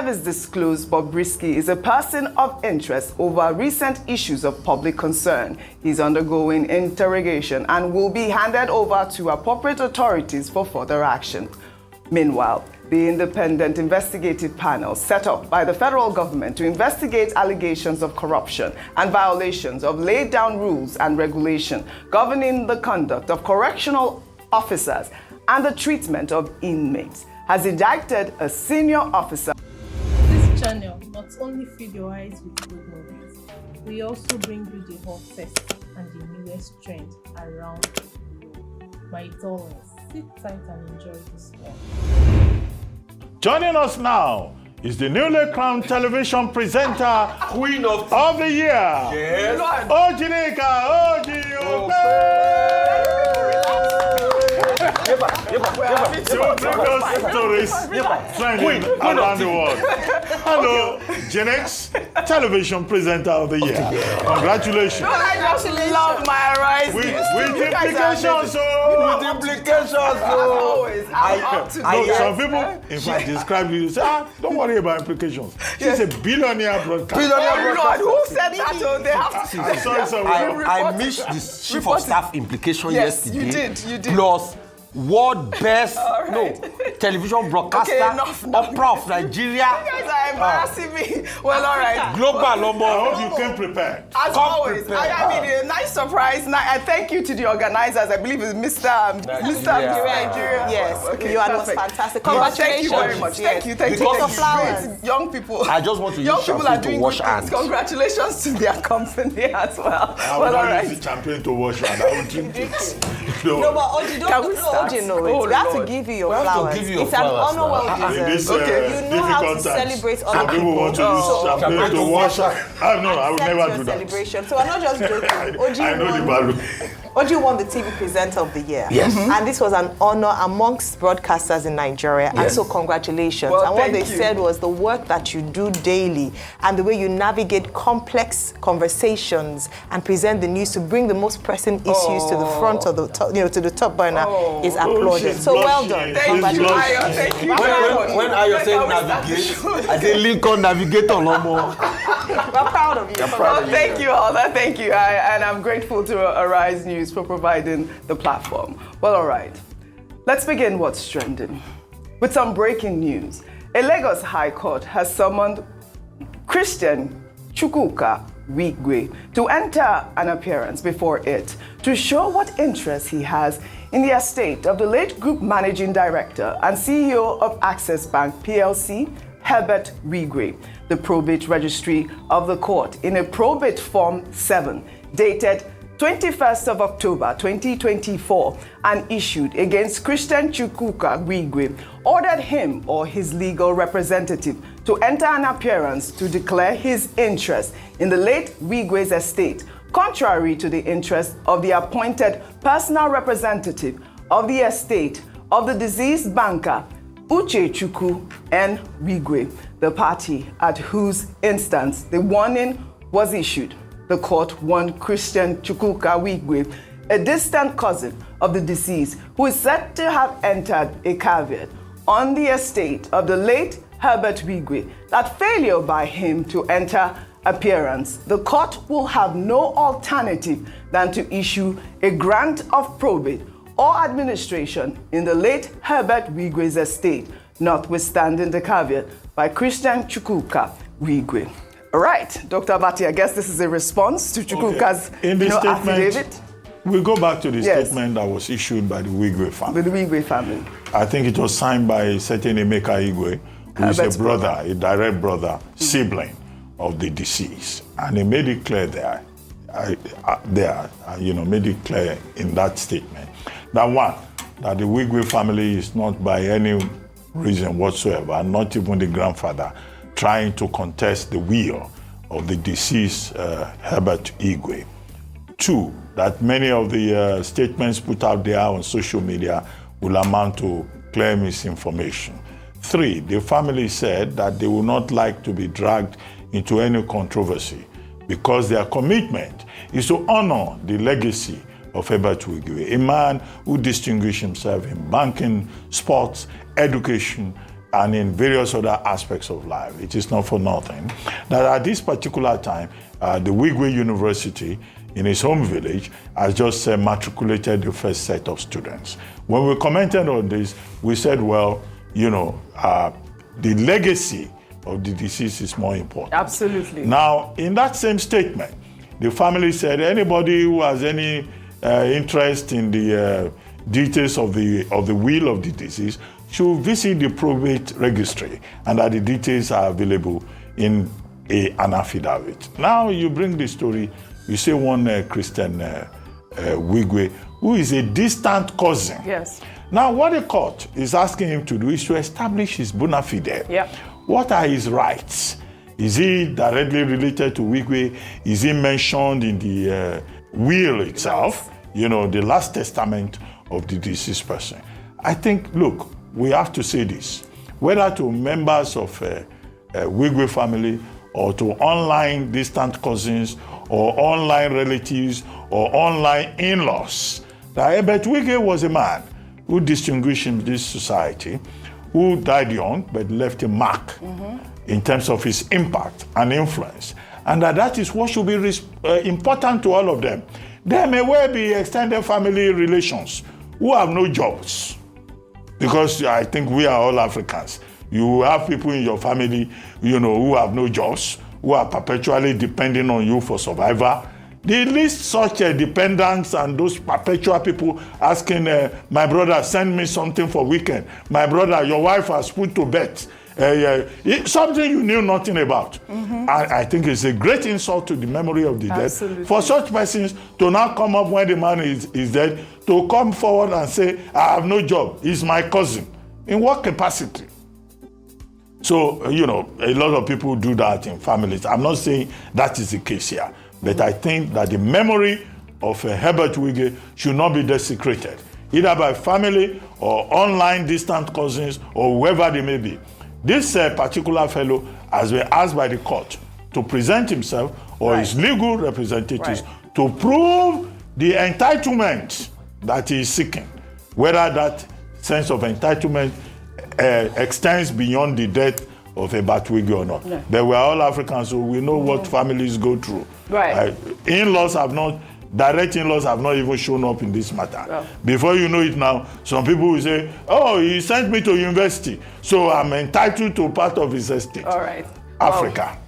Service disclosed Bobrisky is a person of interest over recent issues of public concern. He's undergoing interrogation and will be handed over to appropriate authorities for further action. Meanwhile, the independent investigative panel set up by the federal government to investigate allegations of corruption and violations of laid down rules and regulation governing the conduct of correctional officers and the treatment of inmates has indicted a senior officer. This channel not only feed your eyes with good movies, we also bring you the hottest and the newest trend around the globe. My darlings, sit tight and enjoy this one. Joining us now is the newly crowned television presenter, Queen of the Year. Yes. Ojinika to bring us stories trending around the world. Hello, Genex, television presenter of the year. Congratulations. I just love my Arise With News. implications, With implications, Always. I'm up to date. some people, in fact, describe you, say, don't worry about implications. She's a billionaire broadcaster. Oh Lord, who said that? Oh, they have to. I'm sorry, sir. I missed the chief of staff implication Yes, yesterday. you did. Plus, world best television broadcaster, Okay, enough. opera of Nigeria. You guys are embarrassing me. Well, all right. Global I number. hope you came prepared. As always, prepared. I mean, a nice surprise. And thank you to the organizers. I believe it's Mr. Nigeria. Yes, Okay, you are perfect. fantastic. Yes, thank you Congratulations. very much. Yes. Thank you. Thank Because you. of flowers. Great. Young people. I just want to Young use people are shampoo to doing wash good hands. things. Congratulations to their company as well. I will Well, all not use right. the champagne to wash hand. I will drink it. No, but Oji, Can we don't start? Oji know it. Oh, we have to Lord. give you your We have to flowers. give you your It's an flowers honor now. well In this deserved. Okay. You know how to difficult times, celebrate some other people want to people. use So, champagne to wash. No, I will accept never your do that. celebration. So we're not just joking. I know the value. Oji won the TV Presenter of the Year. Yes. And this was an honor amongst broadcasters in Nigeria. And so congratulations. Well, and what thank they you. said was the work that you do daily and the way you navigate complex conversations and present the news to bring the most pressing issues to the front of the top, to the top burner is applauded. she's So well blushing. done. Thank you, Congratulations. Ayo. Thank you very much. When Ayo Like, said I will start the navigate, show. I said Lincoln navigator no more. We're proud of you. Well, thank you all. Thank you. And I'm grateful to Arise News for providing the platform. Well, all right. Let's begin what's trending with some breaking news. A Lagos High Court has summoned Christian Chukwuka Wigwe to enter an appearance before it to show what interest he has in the estate of the late Group Managing Director and CEO of Access Bank PLC, Herbert Wigwe. The probate registry of the court in a probate form 7 dated 21st of October 2024 and issued against Christian Chukwuka Wigwe ordered him or his legal representative to enter an appearance to declare his interest in the late Wigwe's estate, contrary to the interest of the appointed personal representative of the estate of the deceased banker Uche Chukwu N. Wigwe, the party at whose instance the warning was issued. The court warned Christian Chukwuka Wigwe, a distant cousin of the deceased, who is said to have entered a caveat on the estate of the late Herbert Wigwe, that failure by him to enter appearance, the court will have no alternative than to issue a grant of probate or administration in the late Herbert Wigwe's estate, notwithstanding the caveat by Christian Chukwuka Wigwe. All right, Dr. Abati, I guess this is a response to Chukwuka's In the affidavit statement, we go back to the Yes. statement that was issued by the Wigwe family. with the Wigwe family. I think it was signed by a certain Emeka Igwe, who is Herbert's a brother, a direct brother, sibling of the deceased. And he made it clear there, made it clear in that statement that one, that the Wigwe family is not by any reason whatsoever, not even the grandfather, trying to contest the will of the deceased Herbert Igwe. Two, that many of the statements put out there on social media will amount to clear misinformation. Three, the family said that they would not like to be dragged into any controversy because their commitment is to honor the legacy of Herbert Wigwe, a man who distinguished himself in banking, sports, education, and in various other aspects of life. It is not for nothing that at this particular time, the Wigwe University in his home village has just matriculated the first set of students. When we commented on this, we said, well, you know, the legacy of the deceased is more important. Absolutely. Now, in that same statement, the family said anybody who has any interest in the details of the will of the deceased should visit the probate registry, and that the details are available in an affidavit. Now you bring the story, you say one Christian Wigwe, who is a distant cousin. Yes. Now what the court is asking him to do is to establish his bona fide. Yeah. What are his rights? Is he directly related to Wigwe? Is he mentioned in the will itself? You know, the last testament of the deceased person. I think, look, we have to say this, whether to members of Wigwe family or to online distant cousins or online relatives or online in-laws, that Herbert Wigwe was a man who distinguished in this society, who died young but left a mark in terms of his impact and influence. And that is what should be important to all of them. There may well be extended family relations who have no jobs, because I think we are all Africans. You have people in your family, you know, who have no jobs, who are perpetually depending on you for survival. The least such dependents and those perpetual people asking, my brother, send me something for weekend. My brother, your wife has put to bed. Something you knew nothing about. I think it's a great insult to the memory of the dead. For such persons to now come up when the man is dead, to come forward and say, I have no job, he's my cousin. In what capacity? So, you know, a lot of people do that in families. I'm not saying that is the case here, but I think that the memory of Herbert Wigwe should not be desecrated, either by family or online distant cousins or whoever they may be. This particular fellow has been asked by the court to present himself or his legal representatives to prove the entitlement that he is seeking, whether that sense of entitlement extends beyond the death of Herbert Wigwe or not. Yeah. But we're all Africans, so we know what families go through. Right. In-laws have not, direct in-laws have not even shown up in this matter. Oh. Before you know it now, some people will say, oh, he sent me to university, so I'm entitled to part of his estate. All right. Africa.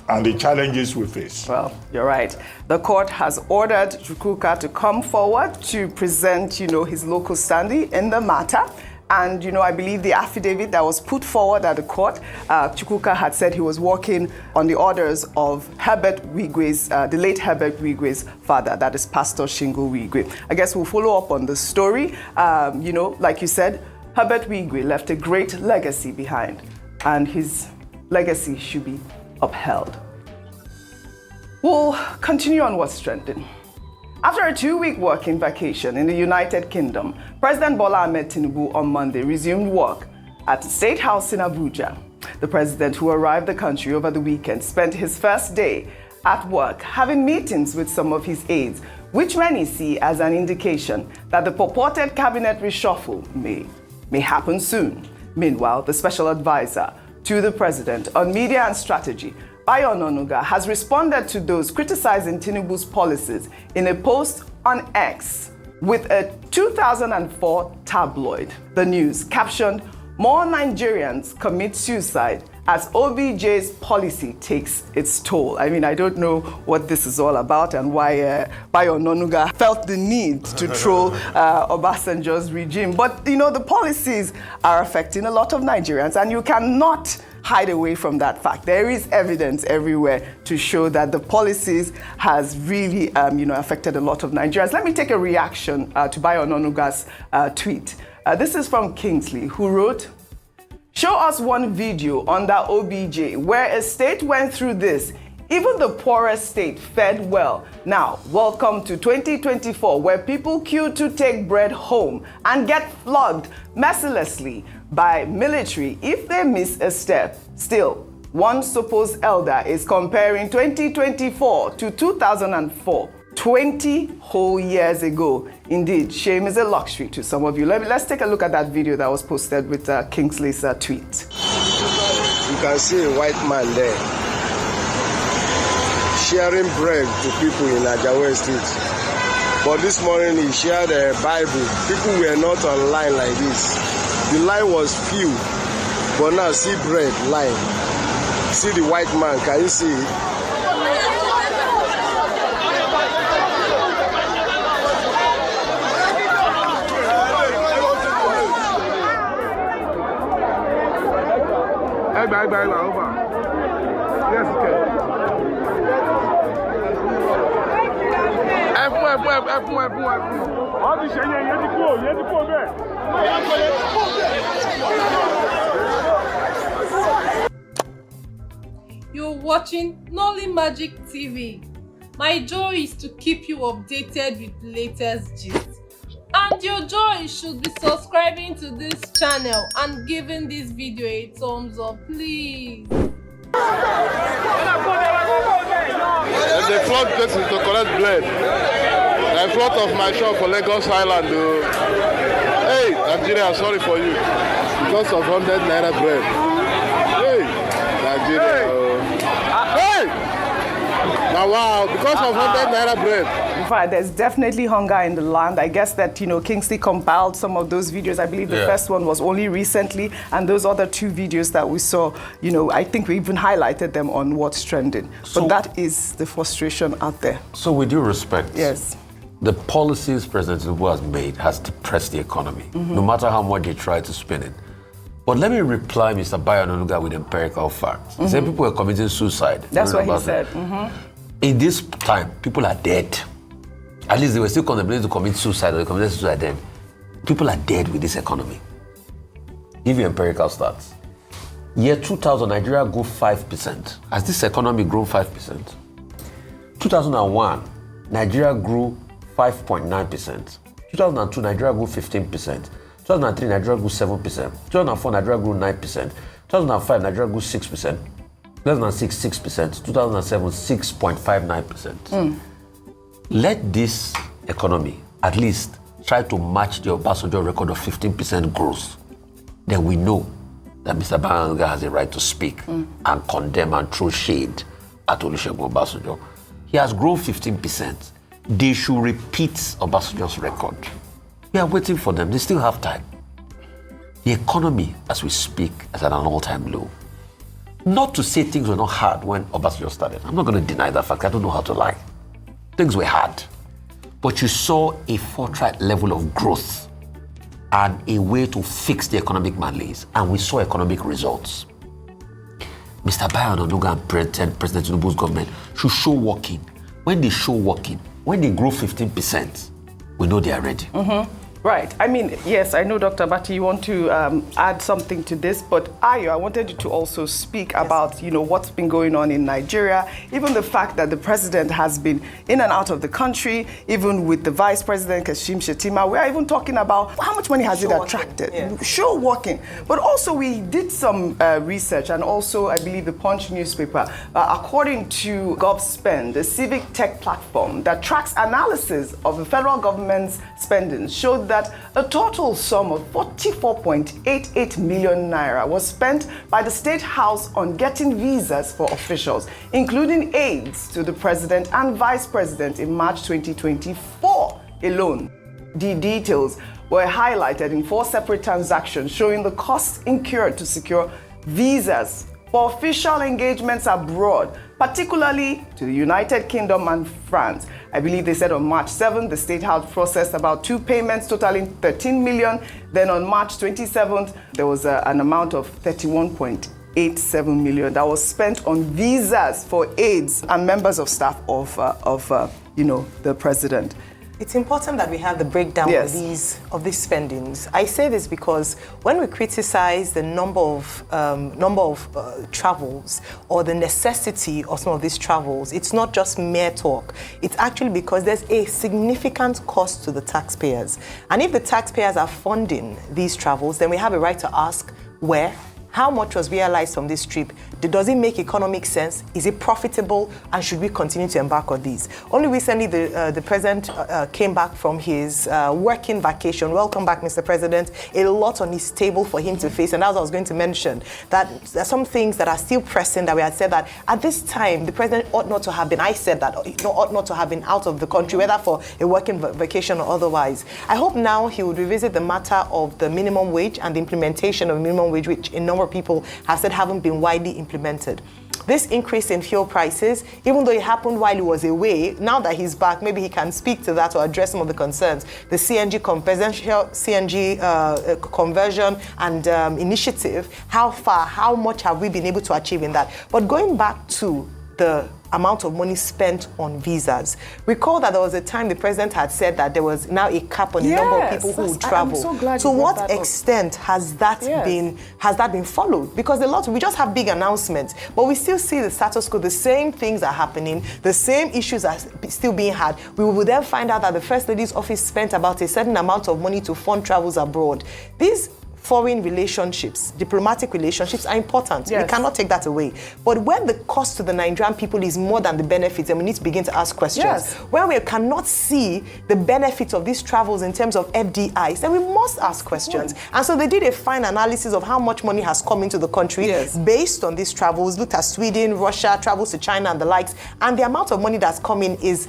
And the challenges we face. Well, you're right. The court has ordered Chukwuka to come forward to present, you know, his local standing in the matter. And, you know, I believe the affidavit that was put forward at the court, Chukwuka had said he was working on the orders of Herbert Wigwe's, the late Herbert Wigwe's father, that is Pastor Shingo Wigwe. I guess we'll follow up on the story. You know, like you said, Herbert Wigwe left a great legacy behind, and his legacy should be upheld. We'll continue on what's trending. After a 2-week working vacation in the United Kingdom, President Bola Ahmed Tinubu on Monday resumed work at the State House in Abuja. The president, who arrived the country over the weekend, spent his first day at work having meetings with some of his aides, which many see as an indication that the purported cabinet reshuffle may happen soon. Meanwhile, the special advisor to the president on media and strategy, Bayo Ononuga, has responded to those criticizing Tinubu's policies in a post on X with a 2004 tabloid. The news captioned, "More Nigerians commit suicide as OBJ's policy takes its toll." I mean, I don't know what this is all about and why Bayo Ononuga felt the need to troll Obasanjo's regime. But, you know, the policies are affecting a lot of Nigerians, and you cannot hide away from that fact. There is evidence everywhere to show that the policies has really, affected a lot of Nigerians. Let me take a reaction to Bayo Ononuga's tweet. This is from Kingsley, who wrote, "Show us one video under OBJ where a state went through this. Even the poorest state fared well. Now, welcome to 2024, where people queue to take bread home and get flogged mercilessly by military if they miss a step. Still, one supposed elder is comparing 2024 to 2004. 20 whole years ago. Indeed, shame is a luxury to some of you." Let's take a look at that video that was posted with Kingsley's tweet. you can see a white man there sharing bread to people in Ajawe Street. But this morning he shared a Bible. People were not online like this. The line was few. But now see bread line. See the white man. Can you see it? You're watching Nolly Magic TV. My joy is to keep you updated with latest gist. And your joy should be subscribing to this channel and giving this video a thumbs up, please. If they flood places to collect blood, in front of my shop for Lagos Island, hey, Nigeria, sorry for you. Because of 100 naira bread. Hey, Nigeria. Hey! Now, wow, because of 100 naira bread. In fact, there's definitely hunger in the land. I guess that, Kingsley compiled some of those videos. I believe the first one was only recently, and those other two videos that we saw, I think we even highlighted them on What's Trending. But that is the frustration out there. So with due respect, yes, the policies President Tinubu has made has depressed the economy, no matter how much they try to spin it. But let me reply Mr. Bayo Onanuga with empirical facts. He said people were committing suicide. That's what he said. In this time, people are dead. At least they were still contemplating to commit suicide, or they committed suicide then. People are dead with this economy. Give you empirical stats. Year 2000, Nigeria grew 5%. Has this economy grown 5%? 2001, Nigeria grew 5.9%. 2002, Nigeria grew 15%. 2003, Nigeria grew 7%. 2004, Nigeria grew 9%. 2005, Nigeria grew 6%. 2006, 6%. 2007, 6.59%. Let this economy at least try to match the Obasanjo record of 15% growth. Then we know that Mr. Bayo Onanuga has a right to speak and condemn and throw shade at Olusegun Obasanjo. He has grown 15%. They should repeat Obasanjo's record. We are waiting for them. They still have time. The economy, as we speak, is at an all-time low. Not to say things were not hard when Obasanjo started. I'm not going to deny that fact. I don't know how to lie. Things were hard. But you saw a forthright level of growth and a way to fix the economic malaise. And we saw economic results. Mr. Bayo Onanuga and President Tinubu's government should show working. When they show working, when they grow 15%, we know they are ready. Right. I mean, yes, I know, Dr. Bati, you want to add something to this, but Ayo, I wanted you to also speak about, what's been going on in Nigeria, even the fact that the president has been in and out of the country, even with the vice president, Kashim Shettima. We're even talking about how much money has it attracted. Sure, working. But also we did some research, and also I believe the Punch newspaper, according to GovSpend, the civic tech platform that tracks analysis of the federal government's spending, showed that a total sum of 44.88 million naira was spent by the State House on getting visas for officials, including aides to the president and vice president in March 2024 alone. The details were highlighted in 4 separate transactions showing the costs incurred to secure visas for official engagements abroad, particularly to the United Kingdom and France. I believe they said on March 7th, the State House processed about 2 payments totaling 13 million. Then on March 27th, there was an amount of 31.87 million that was spent on visas for aides and members of staff of the president. It's important that we have the breakdown of these spendings. I say this because when we criticize the number of travels or the necessity of some of these travels, it's not just mere talk. It's actually because there's a significant cost to the taxpayers. And if the taxpayers are funding these travels, then we have a right to ask where, how much was realized from this trip? Does it make economic sense? Is it profitable? And should we continue to embark on these? Only recently, the president came back from his working vacation. Welcome back, Mr. President. A lot on his table for him to face. And as I was going to mention, that there are some things that are still pressing that we had said that at this time, the president ought not to have been, I said that, ought not to have been out of the country, whether for a working vacation or otherwise. I hope now he would revisit the matter of the minimum wage and the implementation of minimum wage, which a number of people have said haven't been widely implemented. This increase in fuel prices, even though it happened while he was away, now that he's back, maybe he can speak to that or address some of the concerns. The CNG presidential CNG conversion and initiative, how much have we been able to achieve in that? But going back to the amount of money spent on visas. Recall that there was a time the president had said that there was now a cap on the number of people who would travel. I'm so glad to you brought what that up. extent has that been followed? Because we just have big announcements, but we still see the status quo. The same things are happening. The same issues are still being had. We will then find out that the First Lady's office spent about a certain amount of money to fund travels abroad. These foreign relationships, diplomatic relationships are important. Yes. We cannot take that away. But when the cost to the Nigerian people is more than the benefits, then we need to begin to ask questions. Yes. When we cannot see the benefits of these travels in terms of FDIs, then we must ask questions. And so they did a fine analysis of how much money has come into the country based on these travels, looked at Sweden, Russia, travels to China and the likes, and the amount of money that's come in is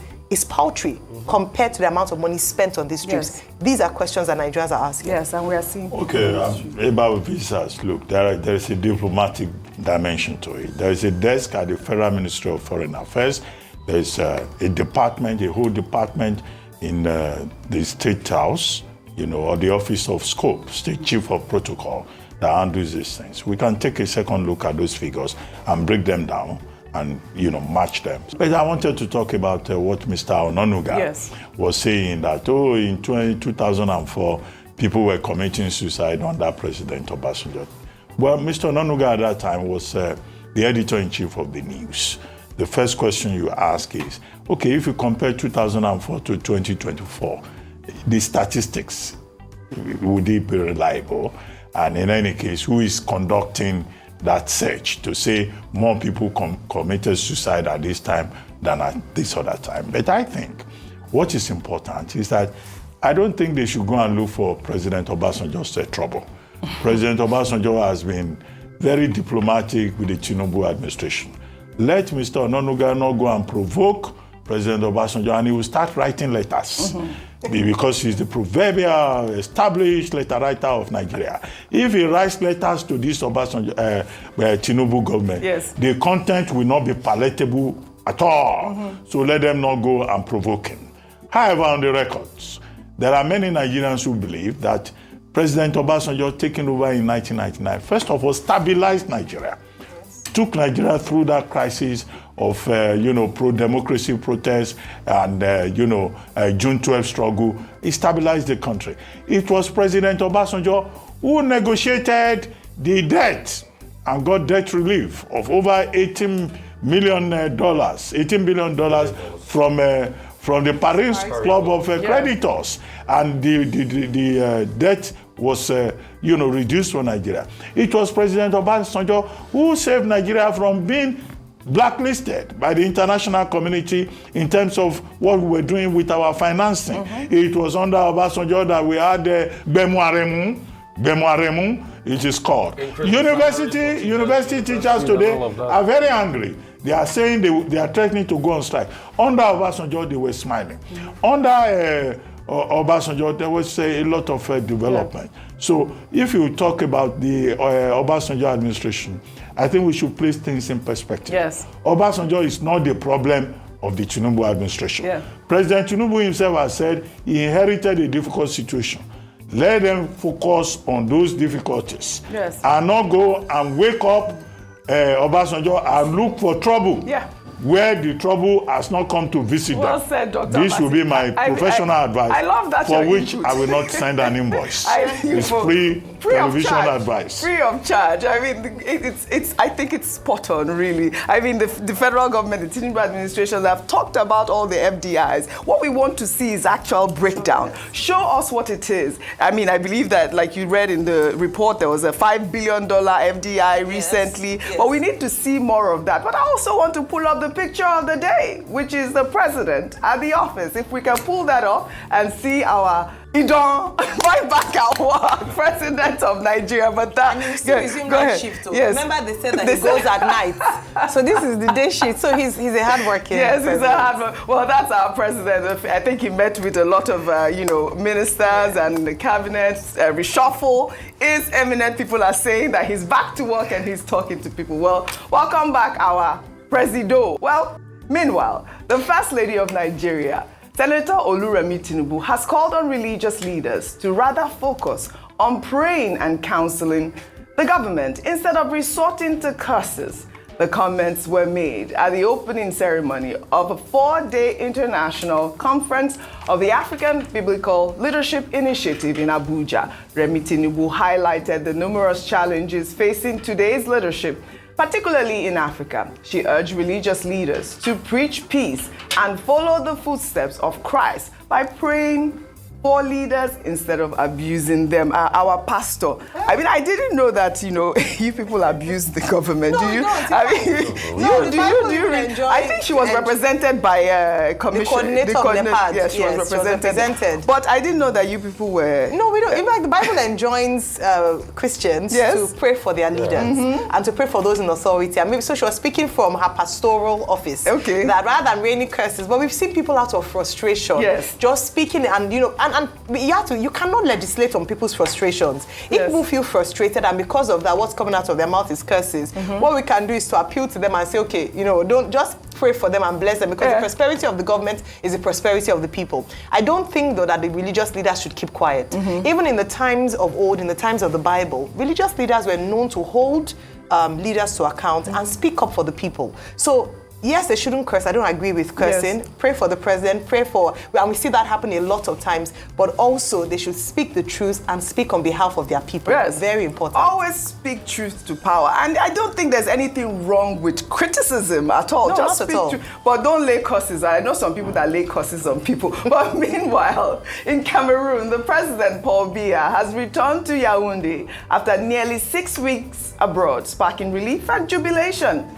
paltry compared to the amount of money spent on these trips. Yes. These are questions that Nigerians are asking. Yes, and we are seeing. Okay, about visas, look, there is a diplomatic dimension to it. There is a desk at the Federal Ministry of Foreign Affairs. There is a department, a whole department in the State House, or the Office of Scope, State Chief of Protocol, that handles these things. We can take a second look at those figures and break them down and match them. But I wanted to talk about what Mr. Ononuga was saying, that in 2004 people were committing suicide under President Obasanjo. Well, Mr. Ononuga at that time was the editor-in-chief of the news. The first question you ask is, okay, if you compare 2004 to 2024, the statistics, would it be reliable? And in any case, who is conducting that search to say more people committed suicide at this time than at this other time? But I think what is important is that I don't think they should go and look for President Obasanjo's trouble. President Obasanjo has been very diplomatic with the Tinubu administration. Let Mr. Ononuga not go and provoke President Obasanjo, and he will start writing letters. Because he's the proverbial established letter writer of Nigeria. If he writes letters to this Obasanjo, Tinubu government, the content will not be palatable at all. So let them not go and provoke him. However, on the records, there are many Nigerians who believe that President Obasanjo, taking over in 1999, first of all, stabilized Nigeria. Took Nigeria through that crisis of, pro-democracy protests and, June 12 struggle. It stabilized the country. It was President Obasanjo who negotiated the debt and got debt relief of over $18 billion from the Paris Club of Creditors. And the debt was reduced for Nigeria. It was President Obasanjo who saved Nigeria from being blacklisted by the international community in terms of what we were doing with our financing. It was under Obasanjo that we had Bemuaremu, it is called. University teachers today are very angry. They are saying they are threatening to go on strike. Under Obasanjo, they were smiling. Under Obasanjo, there was a lot of development. So if you talk about the Obasanjo administration, I think we should place things in perspective. Obasanjo is not the problem of the Tinubu administration. President Tinubu himself has said he inherited a difficult situation. Let them focus on those difficulties and not go and wake up Obasanjo and look for trouble where the trouble has not come to visit Well them. said, Dr. This will be my professional advice. I love that for your which input. I will not send an invoice. It's of free television charge. advice. Free of charge. I mean, I think it's spot on, really. I mean, the federal government, the Tinubu administration have talked about all the FDIs. What we want to see is actual breakdown. Show us what it is. I mean, I believe that, like you read in the report, there was a $5 billion FDI recently. Yes. But we need to see more of that. But I also want to pull up the picture of the day, which is the president at the office. If we can pull that up and see our Idon, right back at work, president of Nigeria. But that, And you still resume go that ahead. shift. Too. Yes. Remember they said that he goes at night. So this is the day shift. So he's a hardworking. Yes, he's president. a hard work. Well, that's our president. I think he met with a lot of, ministers and the cabinet. Reshuffle is eminent. People are saying that he's back to work and he's talking to people. Well, welcome back, our presido. Well, meanwhile, the First Lady of Nigeria, Senator Oluremi Tinubu, has called on religious leaders to rather focus on praying and counseling the government instead of resorting to curses. The comments were made at the opening ceremony of a 4-day international conference of the African Biblical Leadership Initiative in Abuja. Remi Tinubu highlighted the numerous challenges facing today's leadership, particularly in Africa. She urged religious leaders to preach peace and follow the footsteps of Christ by praying for leaders instead of abusing them. Our pastor, I mean, I didn't know that, you people abuse the government. No, do you? no, I mean, do you really? I think she was represented by a commission. The coordinator of NEPAD. Yes, she was represented. But I didn't know that you people were... No, we don't. In fact, the Bible enjoins Christians to pray for their leaders and to pray for those in authority. And maybe so she was speaking from her pastoral office. Okay. That rather than raining curses, but we've seen people out of frustration. Yes. Just speaking and you cannot legislate on people's frustrations. If people feel frustrated and because of that, what's coming out of their mouth is curses. What we can do is to appeal to them and say, okay, don't just pray for them and bless them because the prosperity of the government is the prosperity of the people. I don't think, though, that the religious leaders should keep quiet. Even in the times of old, in the times of the Bible, religious leaders were known to hold leaders to account and speak up for the people. So, yes, they shouldn't curse. I don't agree with cursing. Yes. Pray for the president, and we see that happen a lot of times, but also they should speak the truth and speak on behalf of their people. Yes. Very important. Always speak truth to power. And I don't think there's anything wrong with criticism at all. No, just not speak at all. truth. But don't lay curses. I know some people that lay curses on people. But meanwhile, in Cameroon, the president, Paul Biya, has returned to Yaoundé after nearly 6 weeks abroad, sparking relief and jubilation.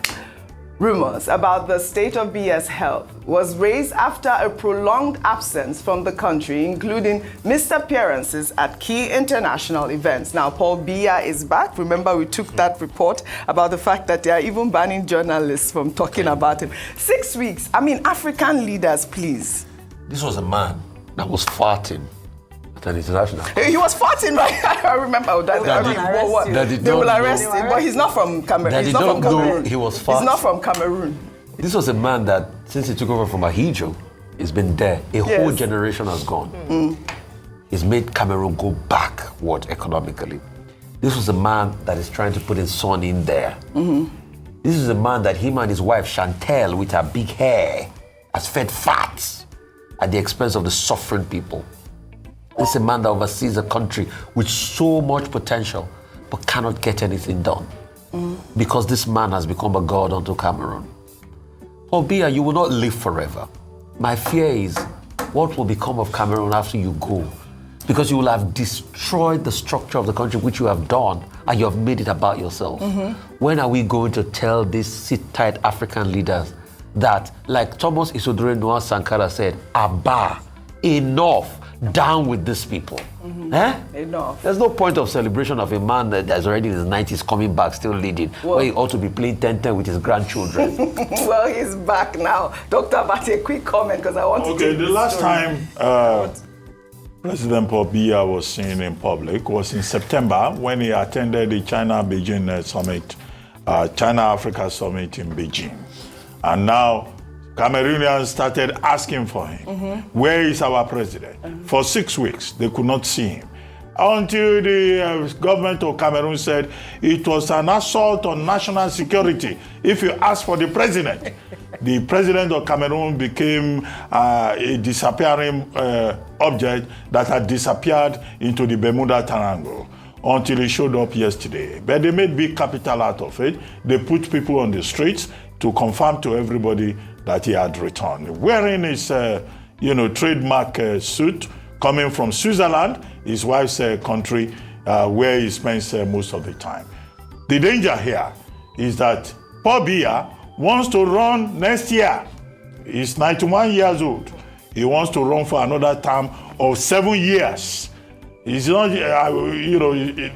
Rumors about the state of Biya's health was raised after a prolonged absence from the country, including missed appearances at key international events. Now, Paul Biya is back. Remember, we took that report about the fact that they are even banning journalists from talking about him. 6 weeks. I mean, African leaders, please. This was a man that was farting at an international. He was farting, right? I remember that. They will arrest him, but he's not from Cameroon. He's not from Cameroon. He was farting. He's not from Cameroon. This was a man that, since he took over from Ahijo, he's been there. A whole generation has gone. He's made Cameroon go backward economically. This was a man that is trying to put his son in there. This is a man that him and his wife, Chantel, with her big hair, has fed fat at the expense of the suffering people. This is a man that oversees a country with so much potential, but cannot get anything done. Because this man has become a god unto Cameroon. Paul Biya, you will not live forever. My fear is, what will become of Cameroon after you go? Because you will have destroyed the structure of the country, which you have done, and you have made it about yourself. When are we going to tell these sit-tight African leaders that, like Thomas Isodore Noah Sankara said, Abba, enough, down with these people? Enough. There's no point of celebration of a man that's already in his 90s coming back, still leading, where he ought to be playing 10-10 with his grandchildren. Well, he's back now. Dr. Abati, a quick comment, because I want to take the last time President Paul Biya was seen in public was in September when he attended the China-Beijing summit, China-Africa summit in Beijing. And now Cameroonians started asking for him. Where is our president? For 6 weeks, they could not see him. until the government of Cameroon said it was an assault on national security. If you ask for the president of Cameroon became a disappearing object that had disappeared into the Bermuda Triangle until he showed up yesterday. But they made big capital out of it. They put people on the streets to confirm to everybody that he had returned. Wearing his trademark suit, coming from Switzerland, his wife's country, where he spends most of the time. The danger here is that Paul Biya wants to run next year. He's 91 years old. He wants to run for another term of 7 years. He's not,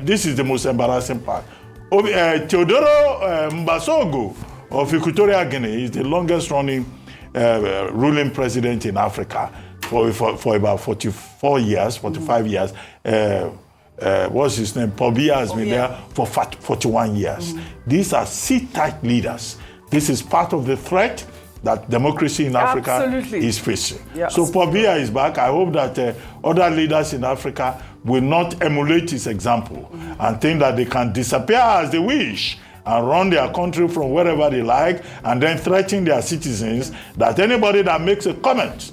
this is the most embarrassing part. Teodoro Mbasogo of Equatorial Guinea is the longest running ruling president in Africa for about 45 years. What's his name? Paul Biya has been there for 41 years. These are sit-tight leaders. This is part of the threat that democracy in Africa is facing. Yes. So Paul Biya is back. I hope that other leaders in Africa will not emulate his example and think that they can disappear as they wish and run their country from wherever they like and then threaten their citizens that anybody that makes a comment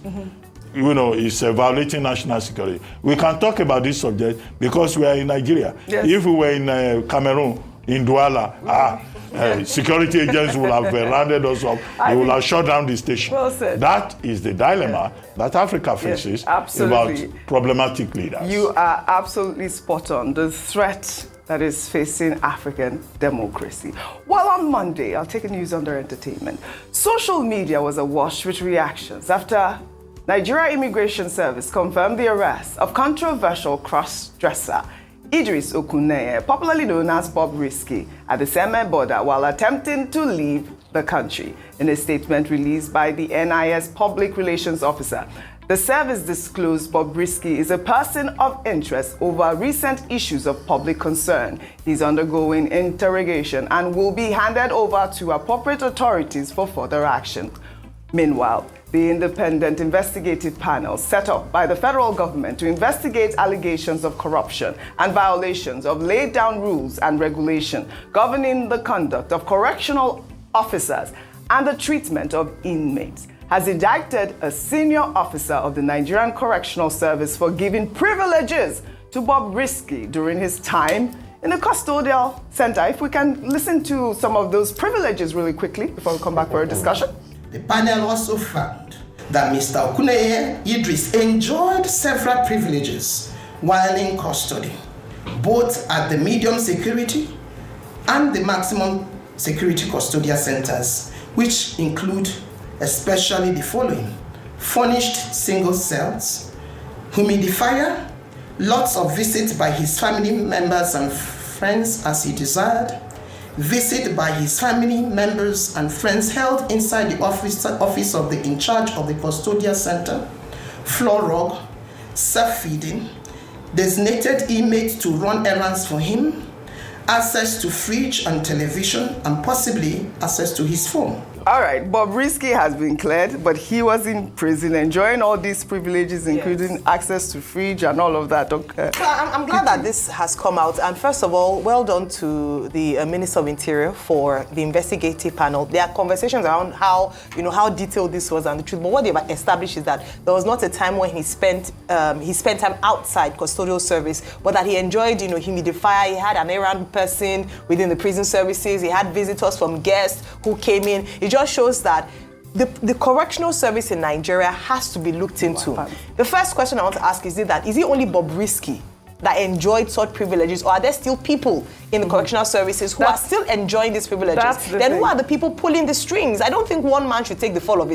is violating national security. We can talk about this subject because we are in Nigeria. Yes. If we were in Cameroon, in Douala, security agents will have rounded us up. They will have shut down the station. Well said. That is the dilemma that Africa faces about problematic leaders. You are absolutely spot on. The threat that is facing African democracy. Well, on Monday, I'll take a news under entertainment. Social media was awash with reactions after Nigeria Immigration Service confirmed the arrest of controversial cross-dresser Idris Okuneye, popularly known as Bob Risky, at the Semen border while attempting to leave the country. In a statement released by the NIS Public Relations Officer, the service disclosed Bob Risky is a person of interest over recent issues of public concern. He's undergoing interrogation and will be handed over to appropriate authorities for further action. Meanwhile, the independent investigative panel set up by the federal government to investigate allegations of corruption and violations of laid down rules and regulation governing the conduct of correctional officers and the treatment of inmates has indicted a senior officer of the Nigerian Correctional Service for giving privileges to Bob Risky during his time in the custodial center. If we can listen to some of those privileges really quickly before we come back for a discussion. The panel also found that Mr. Okuneye Idris enjoyed several privileges while in custody, both at the medium security and the maximum security custodial centers, which include especially the following: furnished single cells, humidifier, lots of visits by his family members and friends as he desired, visit by his family members and friends held inside the office of the in charge of the custodial center, floor rug, self-feeding, designated inmates to run errands for him, access to fridge and television, and possibly access to his phone. All right, Bob Risky has been cleared, but he was in prison enjoying all these privileges, including access to fridge and all of that. Okay. I'm glad that this has come out. And first of all, well done to the Minister of Interior for the investigative panel. There are conversations around how detailed this was and the truth. But what they've established is that there was not a time when he spent time outside custodial service, but that he enjoyed, humidifier. He had an errand person within the prison services. He had visitors from guests who came in. It just shows that the correctional service in Nigeria has to be looked into. The first question I want to ask is it only Bob Risky that enjoyed such privileges, or are there still people in the correctional services who are still enjoying these privileges? Then who are the people pulling the strings? I don't think one man should take the fall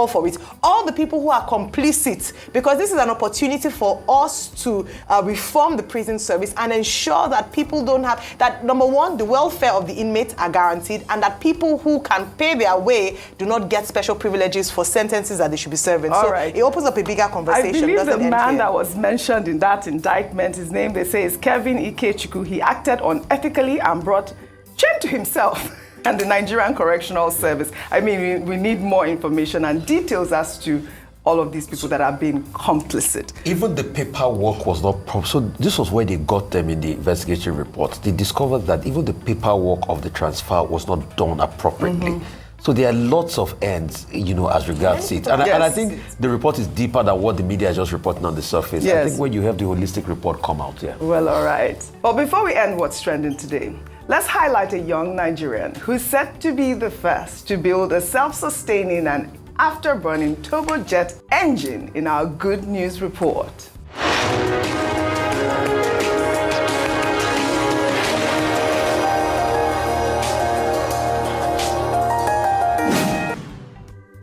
for it. All the people who are complicit, because this is an opportunity for us to reform the prison service and ensure that people don't have, that number one, the welfare of the inmates are guaranteed, and that people who can pay their way do not get special privileges for sentences that they should be serving. So it opens up a bigger conversation. I believe the man that was mentioned in that indictment, his name they say is Kevin Ikechukwu. He acted unethically and brought shame to himself and the Nigerian Correctional Service. I mean, we need more information and details as to all of these people that have been complicit. Even the paperwork was not proper. So this was where they got them in the investigation report. They discovered that even the paperwork of the transfer was not done appropriately. So there are lots of ends, as regards it. And, and I think the report is deeper than what the media is just reporting on the surface. I think when you have the holistic report come out, Well, all right. But before we end what's trending today, let's highlight a young Nigerian who's set to be the first to build a self-sustaining and afterburning turbojet engine in our Good News report.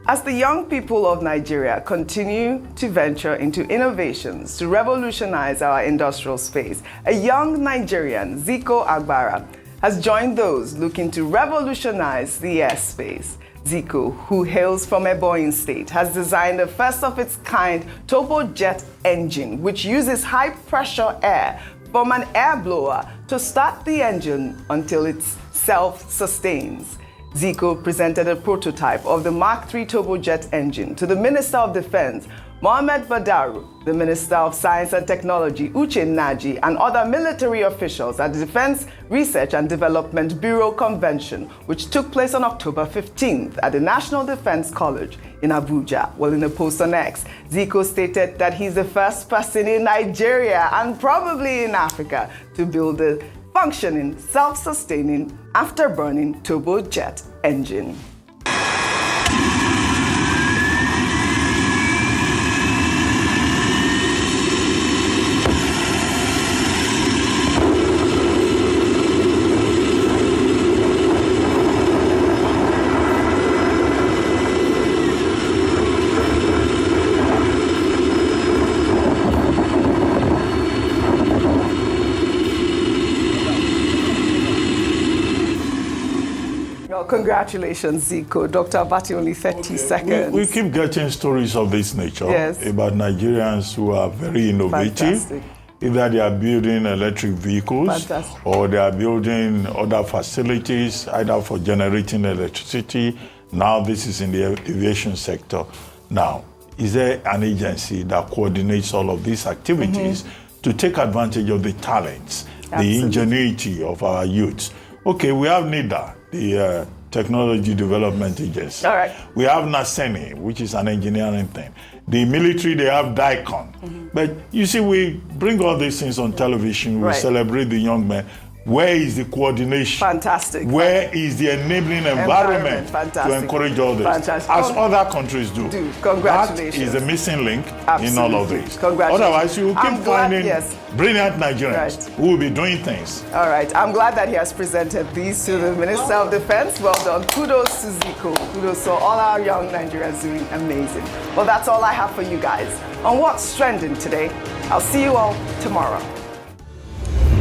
As the young people of Nigeria continue to venture into innovations to revolutionize our industrial space, a young Nigerian, Zico Agbara, has joined those looking to revolutionize the airspace. Zico, who hails from Ebonyi State, has designed a first-of-its-kind turbojet engine which uses high-pressure air from an air blower to start the engine until it self-sustains. Zico presented a prototype of the Mark III turbojet engine to the Minister of Defense, Mohammed Badaru, the Minister of Science and Technology, Uche Naji, and other military officials at the Defense Research and Development Bureau Convention, which took place on October 15th at the National Defense College in Abuja. Well, in a post on X, Zico stated that he's the first person in Nigeria and probably in Africa to build a functioning, self-sustaining, afterburning turbojet engine. Congratulations, Zico. Dr. Abati, only 30 seconds. We keep getting stories of this nature about Nigerians who are very innovative. Fantastic. Either they are building electric vehicles or they are building other facilities, either for generating electricity. Now this is in the aviation sector. Now, is there an agency that coordinates all of these activities to take advantage of the talents, the ingenuity of our youth? Okay, we have NIDA, the Technology Development Agency. All right. We have NASENI, which is an engineering thing. The military, they have DICON. But you see, we bring all these things on television, we celebrate the young men. Where is the coordination? Fantastic. Where is the enabling environment to encourage all this? Fantastic. As other countries do. Congratulations. That is the missing link in all of this. Congratulations. Otherwise, you will keep finding brilliant Nigerians who will be doing things. All right. I'm glad that he has presented these to the Minister of Defense. Well done. Kudos to Zico. Kudos to all our young Nigerians doing amazing. Well, that's all I have for you guys on What's Trending today. I'll see you all tomorrow.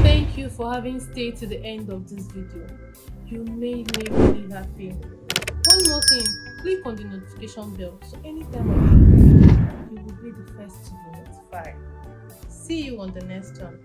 Thank you for having stayed to the end of this video. You made me really happy. One more thing, click on the notification bell so anytime I upload, you will be the first to be notified. See you on the next one.